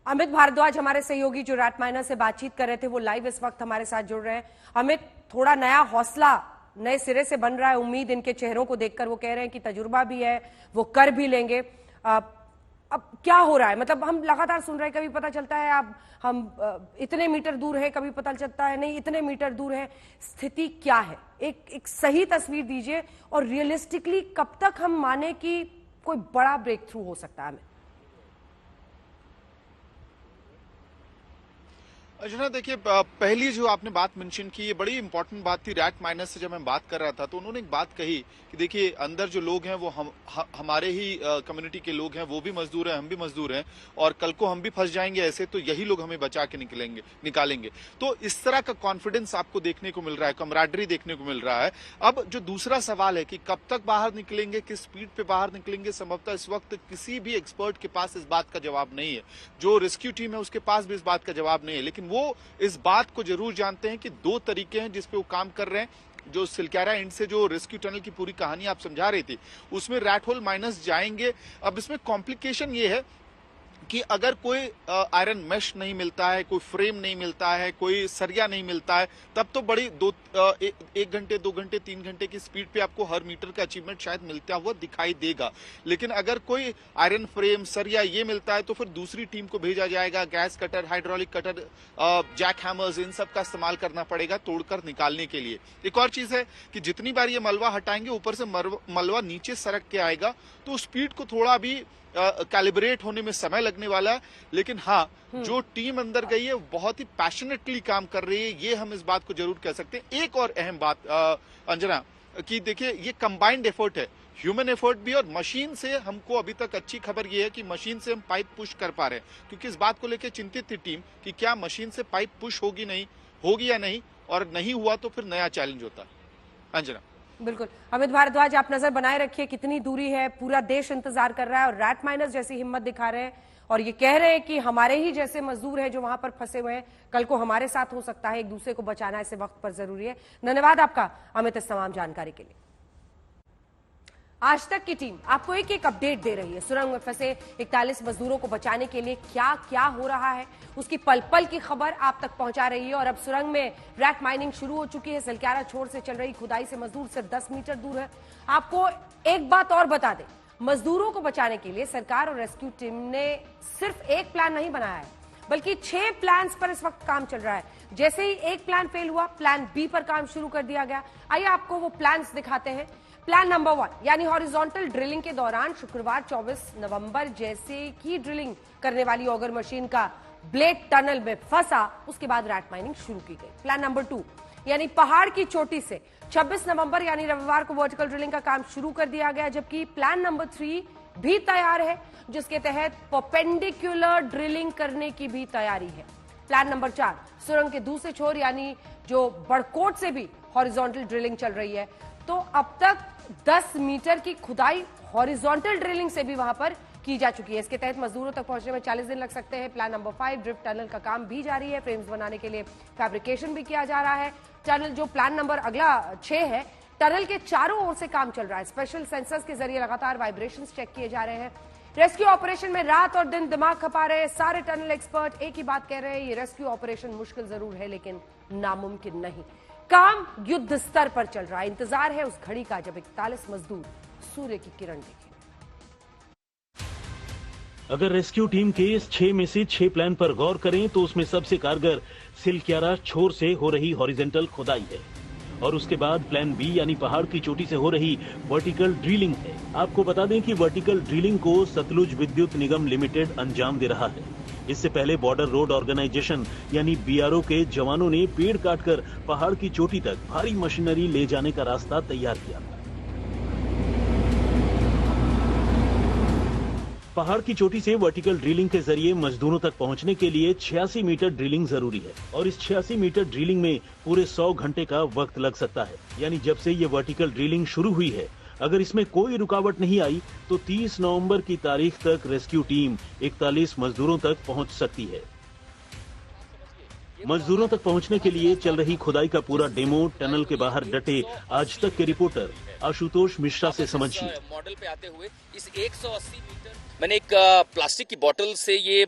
अमित भारद्वाज हमारे सहयोगी जो रैट माइनर से बातचीत कर रहे थे वो लाइव इस वक्त हमारे साथ जुड़ रहे हैं। अमित, थोड़ा नया हौसला नए सिरे से बन रहा है, उम्मीद इनके चेहरों को देखकर। वो कह रहे हैं कि तजुर्बा भी है, वो कर भी लेंगे। अब क्या हो रहा है? मतलब हम लगातार सुन रहे हैं, कभी पता चलता है अब हम इतने मीटर दूर है, कभी पता चलता है नहीं इतने मीटर दूर है। स्थिति क्या है? एक सही तस्वीर दीजिए और रियलिस्टिकली कब तक हम माने कि कोई बड़ा ब्रेक थ्रू हो सकता है हमें? अर्चना, देखिए, पहली जो आपने बात मेंशन की, ये बड़ी इंपॉर्टेंट बात थी। रैट माइनस से जब मैं बात कर रहा था तो उन्होंने एक बात कही कि देखिए, अंदर जो लोग हैं वो हमारे ही कम्युनिटी के लोग हैं, वो भी मजदूर हैं, हम भी मजदूर हैं, और कल को हम भी फंस जाएंगे ऐसे तो यही लोग हमें बचा के निकालेंगे। तो इस तरह का कॉन्फिडेंस आपको देखने को मिल रहा है, कमराडरी देखने को मिल रहा है। अब जो दूसरा सवाल है कि कब तक बाहर निकलेंगे, किस स्पीड पे बाहर निकलेंगे, संभवतः इस वक्त किसी भी एक्सपर्ट के पास इस बात का जवाब नहीं है। जो रेस्क्यू टीम है उसके पास भी इस बात का जवाब नहीं है, लेकिन वो इस बात को जरूर जानते हैं कि दो तरीके हैं जिसपे वो काम कर रहे हैं। जो सिलक्यारा एंड से जो रेस्क्यू टनल की पूरी कहानी आप समझा रही थी, उसमें रैट होल माइनस जाएंगे। अब इसमें कॉम्प्लिकेशन ये है कि अगर कोई आयरन मेश नहीं मिलता है, कोई फ्रेम नहीं मिलता है, कोई सरिया नहीं मिलता है, तब तो बड़ी 1 घंटे 2 घंटे 3 घंटे की स्पीड पे आपको हर मीटर का अचीवमेंट शायद मिलता हुआ दिखाई देगा। लेकिन अगर कोई आयरन फ्रेम, सरिया ये मिलता है तो फिर दूसरी टीम को भेजा जाएगा। Gas cutter, hydraulic cutter, jack hammers, इन सब का इस्तेमाल करना पड़ेगा तोड़कर निकालने के लिए। एक और चीज है कि जितनी बार ये मलबा हटाएंगे, ऊपर से मलबा नीचे सरक के आएगा, तो स्पीड को थोड़ा भी कैलिब्रेट होने में समय लगने वाला है। लेकिन हाँ, जो टीम अंदर गई है बहुत ही पैशनेटली काम कर रही है, ये हम इस बात को जरूर कह सकते हैं। एक और अहम बात अंजना, कि देखिए, ये कंबाइंड एफर्ट है, ह्यूमन एफर्ट भी और मशीन से। हमको अभी तक अच्छी खबर ये है कि मशीन से हम पाइप पुश कर पा रहे हैं, क्योंकि इस बात को लेकर चिंतित थी टीम कि क्या मशीन से पाइप पुश होगी या नहीं, और नहीं हुआ तो फिर नया चैलेंज होता। अंजना। बिल्कुल अमित भारद्वाज, आप नजर बनाए रखिए कितनी दूरी है, पूरा देश इंतजार कर रहा है और रैट माइनर्स जैसी हिम्मत दिखा रहे हैं और ये कह रहे हैं कि हमारे ही जैसे मजदूर हैं जो वहां पर फंसे हुए हैं, कल को हमारे साथ हो सकता है। एक दूसरे को बचाना ऐसे वक्त पर जरूरी है। धन्यवाद आपका अमित इस तमाम जानकारी के लिए। आज तक की टीम आपको एक अपडेट दे रही है। सुरंग में फंसे 41 मजदूरों को बचाने के लिए क्या क्या हो रहा है, उसकी पल पल की खबर आप तक पहुंचा रही है। और अब सुरंग में रैट माइनिंग शुरू हो चुकी है। सिलक्यारा छोर से चल रही खुदाई से मजदूर सिर्फ 10 मीटर दूर है। आपको एक बात और बता दें, मजदूरों को बचाने के लिए सरकार और रेस्क्यू टीम ने सिर्फ एक प्लान नहीं बनाया है, बल्कि 6 प्लान पर इस वक्त काम चल रहा है। जैसे ही एक प्लान फेल हुआ, प्लान बी पर काम शुरू कर दिया गया। आइए आपको वो प्लान दिखाते हैं। प्लान नंबर 1 यानी हॉरिजॉन्टल ड्रिलिंग के दौरान शुक्रवार 24 नवंबर जैसे की ड्रिलिंग करने वाली ऑगर मशीन का ब्लेड टनल में फंसा, उसके बाद रैट माइनिंग शुरू की गई। प्लान नंबर 2 यानी पहाड़ की चोटी से 26 नवंबर यानी रविवार को वर्टिकल ड्रिलिंग का काम शुरू कर दिया गया। जबकि प्लान नंबर 3 भी तैयार है, जिसके तहत परपेंडिकुलर ड्रिलिंग करने की भी तैयारी है। प्लान नंबर 4 सुरंग के दूसरे छोर यानी जो बड़कोट से भी हॉरिजॉन्टल ड्रिलिंग चल रही है। तो अब तक 10 मीटर की खुदाई हॉरिजॉन्टल ड्रिलिंग से भी वहां पर की जा चुकी है। इसके तहत मजदूरों तक पहुंचने में 40 दिन लग सकते हैं। प्लान नंबर 5 ड्रिफ्ट टनल का काम भी जारी है। फ्रेम्स बनाने के लिए फैब्रिकेशन भी किया जा रहा है। टनल जो प्लान नंबर अगला 6 है, टनल के चारों ओर से काम चल रहा है। स्पेशल सेंसर्स के जरिए लगातार वाइब्रेशंस चेक किए जा रहे हैं। रेस्क्यू ऑपरेशन में रात और दिन दिमाग खपा रहे हैं सारे टनल एक्सपर्ट। एक ही बात कह रहे हैं, ये रेस्क्यू ऑपरेशन मुश्किल जरूर है लेकिन नामुमकिन नहीं। काम युद्ध स्तर पर चल रहा है। इंतजार है उस घड़ी का जब 41 मजदूर सूर्य की किरण देखें। अगर रेस्क्यू टीम के इस 6 में से 6 प्लान पर गौर करें तो उसमें सबसे कारगर सिलक्यारा छोर से हो रही हॉरिजॉन्टल खुदाई है और उसके बाद प्लान बी यानी पहाड़ की चोटी से हो रही वर्टिकल ड्रिलिंग है। आपको बता दें कि वर्टिकल ड्रिलिंग को सतलुज विद्युत निगम लिमिटेड अंजाम दे रहा है। इससे पहले बॉर्डर रोड ऑर्गेनाइजेशन यानी बीआरओ के जवानों ने पेड़ काटकर पहाड़ की चोटी तक भारी मशीनरी ले जाने का रास्ता तैयार किया था। पहाड़ की चोटी से वर्टिकल ड्रिलिंग के जरिए मजदूरों तक पहुंचने के लिए 86 मीटर ड्रिलिंग जरूरी है और इस 86 मीटर ड्रिलिंग में पूरे 100 घंटे का वक्त लग सकता है। यानी जब से ये वर्टिकल ड्रिलिंग शुरू हुई है, अगर इसमें कोई रुकावट नहीं आई तो 30 नवंबर की तारीख तक रेस्क्यू टीम 41 मजदूरों तक पहुंच सकती है। मजदूरों तक पहुंचने के लिए चल रही खुदाई का पूरा डेमो टनल के बाहर डटे आज तक के रिपोर्टर आशुतोष मिश्रा से समझिए। मॉडल पे आते हुए इस 180 मीटर मैंने एक प्लास्टिक की बोतल से ये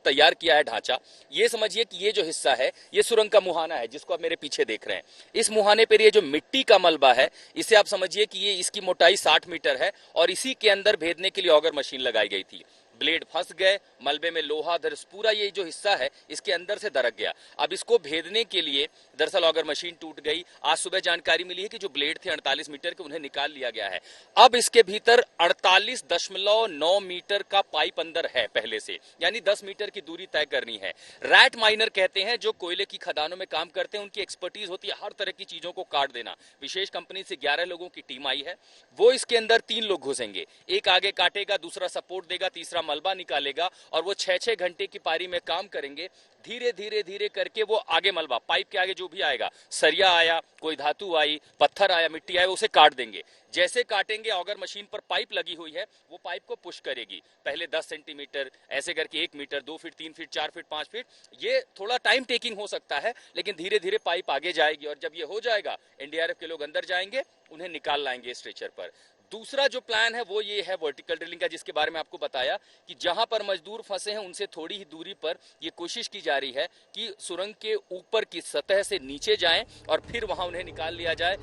तैयार किया है ढांचा। ये समझिए कि ये जो हिस्सा है ये सुरंग का मुहाना है जिसको आप मेरे पीछे देख रहे हैं। इस मुहाने पर ये जो मिट्टी का मलबा है इसे आप समझिए कि ये इसकी मोटाई 60 मीटर है और इसी के अंदर भेदने के लिए ऑगर मशीन लगाई गई थी। ब्लेड फंस गए, मलबे में लोहा पूरा ये जो हिस्सा है इसके अंदर से दरक गया। अब इसको भेदने के लिए दरअसल ऑगर मशीन टूट गई। आज सुबह जानकारी मिली है कि जो ब्लेड थे 48 मीटर के उन्हें निकाल लिया गया है। अब इसके भीतर 48.9 मीटर का पाइप अंदर है पहले से, यानी 10 मीटर की दूरी तय करनी है। रैट माइनर कहते हैं जो कोयले की खदानों में काम करते हैं, उनकी एक्सपर्टीज होती है हर तरह की चीजों को काट देना। विशेष कंपनी से 11 लोगों की टीम आई है। वो इसके अंदर 3 लोग घुसेंगे, एक आगे काटेगा, दूसरा सपोर्ट देगा, तीसरा मलबा निकालेगा और वो 6-6 घंटे की पारी में काम करेंगे। धीरे धीरे धीरे करके वो आगे मलबा, पाइप के आगे जो भी आएगा, सरिया आया, कोई धातु आई, पत्थर आया, मिट्टी आया, उसे काट देंगे। जैसे काटेंगे ऑगर मशीन पर पाइप लगी हुई है, वो पाइप को पुश करेगी। पहले 10 सेंटीमीटर, ऐसे करके 1 metre, 2 feet, 3 feet, 4 feet, 5 feet. ये थोड़ा टाइम टेकिंग हो सकता है, लेकिन धीरे धीरे पाइप आगे जाएगी और जब ये हो जाएगा एनडीआरएफ के लोग अंदर जाएंगे, उन्हें निकाल लाएंगे स्ट्रेचर पर। दूसरा जो प्लान है वो ये है वर्टिकल ड्रिलिंग का, जिसके बारे में आपको बताया कि जहां पर मजदूर फंसे हैं उनसे थोड़ी ही दूरी पर ये कोशिश की जा रही है कि सुरंग के ऊपर की सतह से नीचे जाएं और फिर वहां उन्हें निकाल लिया जाए।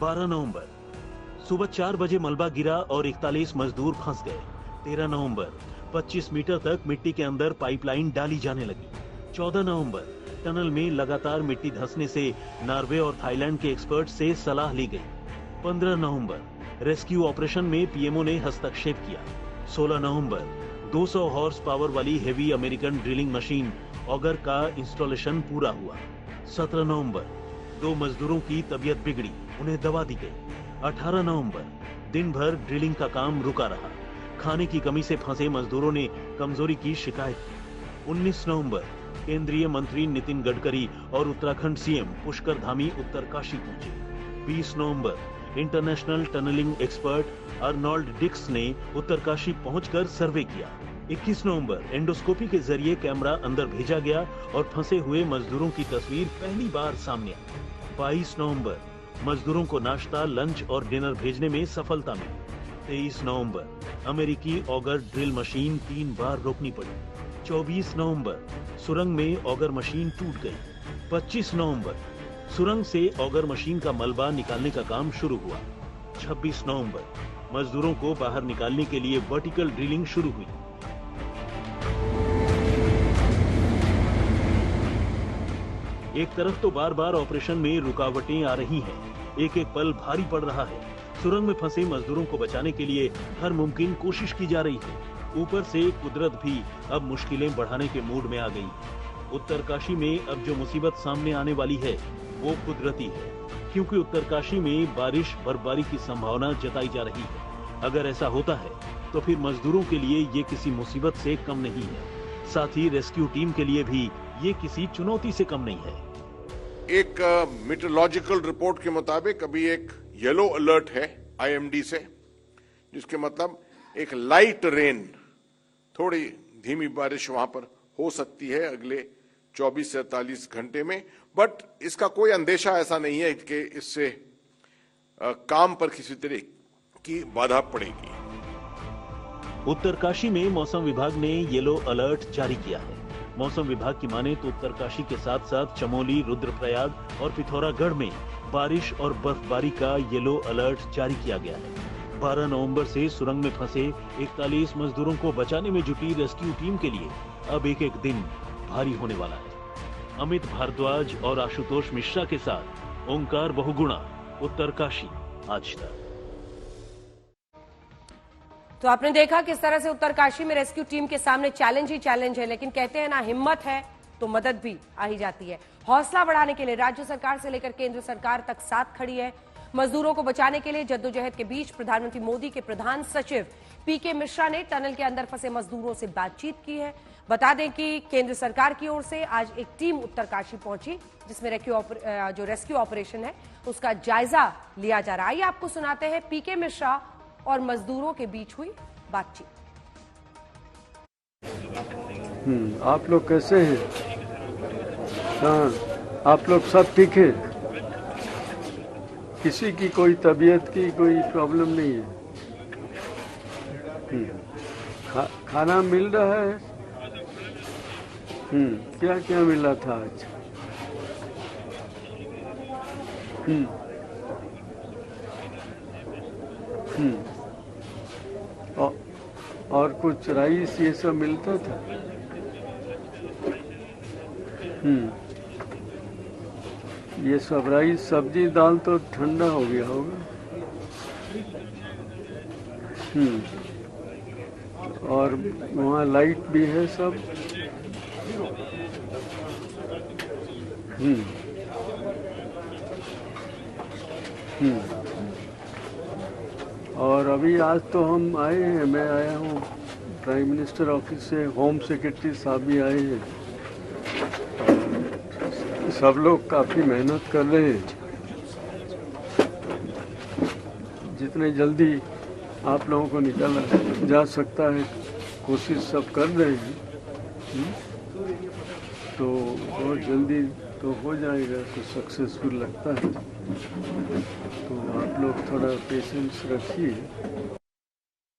12 नवंबर सुबह 4 बजे मलबा गिरा और 41 मजदूर फंस गए। 13 नवंबर 25 मीटर तक मिट्टी के अंदर पाइपलाइन डाली जाने लगी। 14 नवंबर टनल में लगातार मिट्टी धंसने से नॉर्वे और थाईलैंड के एक्सपर्ट से सलाह ली गई। 15 नवंबर रेस्क्यू ऑपरेशन में पीएमओ ने हस्तक्षेप किया। 16 नवंबर 200 हॉर्स पावर वाली heavy American drilling machine auger का इंस्टॉलेशन पूरा हुआ। 17 नवंबर 2 मजदूरों की तबीयत बिगड़ी, उन्हें दवा दी गई। 18 नवंबर दिन भर ड्रिलिंग का काम रुका रहा। खाने की कमी से फंसे मजदूरों ने कमजोरी की शिकायत की। 19 नवंबर केंद्रीय मंत्री नितिन गडकरी और उत्तराखंड सीएम पुष्कर धामी उत्तरकाशी पहुंचे। 20 नवंबर international tunnelling expert Arnold Dix ने उत्तरकाशी पहुंचकर सर्वे किया। 21 नवंबर एंडोस्कोपी के जरिए कैमरा अंदर भेजा गया और फंसे हुए मजदूरों की तस्वीर पहली बार सामने आई। 22 नवंबर मजदूरों को नाश्ता, लंच और डिनर भेजने में सफलता मिली। 23 नवंबर अमेरिकी ऑगर ड्रिल मशीन 3 बार रोकनी पड़ी। 24 नवंबर सुरंग में ऑगर मशीन टूट गई। 25 नवंबर सुरंग से ऑगर मशीन का मलबा निकालने का काम शुरू हुआ। 26 नवंबर मजदूरों को बाहर निकालने के लिए वर्टिकल ड्रिलिंग शुरू हुई। एक तरफ तो बार बार ऑपरेशन में रुकावटें आ रही हैं, एक एक पल भारी पड़ रहा है। सुरंग में फंसे मजदूरों को बचाने के लिए हर मुमकिन कोशिश की जा रही है। ऊपर से कुदरत भी अब मुश्किलें बढ़ाने के मूड में आ गई। उत्तरकाशी में अब जो मुसीबत सामने आने वाली है वो कुदरती है, क्योंकि उत्तरकाशी में बारिश बर्फबारी की संभावना जताई जा रही है। अगर ऐसा होता है तो फिर मजदूरों के लिए ये किसी मुसीबत से कम नहीं है, साथ ही रेस्क्यू टीम के लिए भी ये किसी चुनौती से कम नहीं है। एक मीटरोलॉजिकल रिपोर्ट के मुताबिक अभी एक येलो अलर्ट है आईएमडी से, जिसके मतलब एक लाइट रेन, थोड़ी धीमी बारिश वहां पर हो सकती है अगले 24 से 48 घंटे में। बट इसका कोई अंदेशा ऐसा नहीं है कि इससे काम पर किसी तरह की बाधा पड़ेगी। उत्तरकाशी में मौसम विभाग ने येलो अलर्ट जारी किया है। मौसम विभाग की माने तो उत्तरकाशी के साथ साथ चमोली, रुद्रप्रयाग और पिथौरागढ़ में बारिश और बर्फबारी का येलो अलर्ट जारी किया गया है। 12 नवंबर से सुरंग में फंसे 41 मजदूरों को बचाने में जुटी रेस्क्यू टीम के लिए अब एक एक दिन भारी होने वाला है। अमित भारद्वाज और आशुतोष मिश्रा के साथ ओंकार बहुगुणा, उत्तरकाशी, आज तक। तो आपने देखा किस तरह से उत्तरकाशी में रेस्क्यू टीम के सामने चैलेंज ही चैलेंज है, लेकिन कहते हैं ना, हिम्मत है तो मदद भी आ ही जाती है। हौसला बढ़ाने के लिए राज्य सरकार से लेकर केंद्र सरकार तक साथ खड़ी है। मजदूरों को बचाने के लिए जद्दोजहद के बीच प्रधानमंत्री मोदी के प्रधान सचिव पीके मिश्रा ने टनल के अंदर फंसे मजदूरों से बातचीत की है। बता दें कि केंद्र सरकार की ओर से आज एक टीम उत्तरकाशी पहुंची, जिसमें जो रेस्क्यू ऑपरेशन है उसका जायजा लिया जा रहा है। आइए आपको सुनाते हैं पीके मिश्रा और मजदूरों के बीच हुई बातचीत। आप लोग कैसे हैं? हाँ, आप लोग सब ठीक है? किसी की कोई तबीयत की कोई प्रॉब्लम नहीं है? खाना मिल रहा है? क्या क्या मिला था आज? और कुछ राइस ये सब मिलता था? ये सब राइस सब्जी दाल तो ठंडा हो गया होगा। और वहाँ लाइट भी है सब। और अभी आज तो हम आए हैं, मैं आया हूँ प्राइम मिनिस्टर ऑफिस से, होम सेक्रेटरी साहब भी आए हैं। सब लोग काफ़ी मेहनत कर रहे हैं। जितने जल्दी आप लोगों को निकाला जा सकता है कोशिश सब कर रहे हैं। तो बहुत जल्दी तो हो जाएगा, तो सक्सेसफुल लगता है। तो आप लोग थोड़ा पेशेंस रखिए।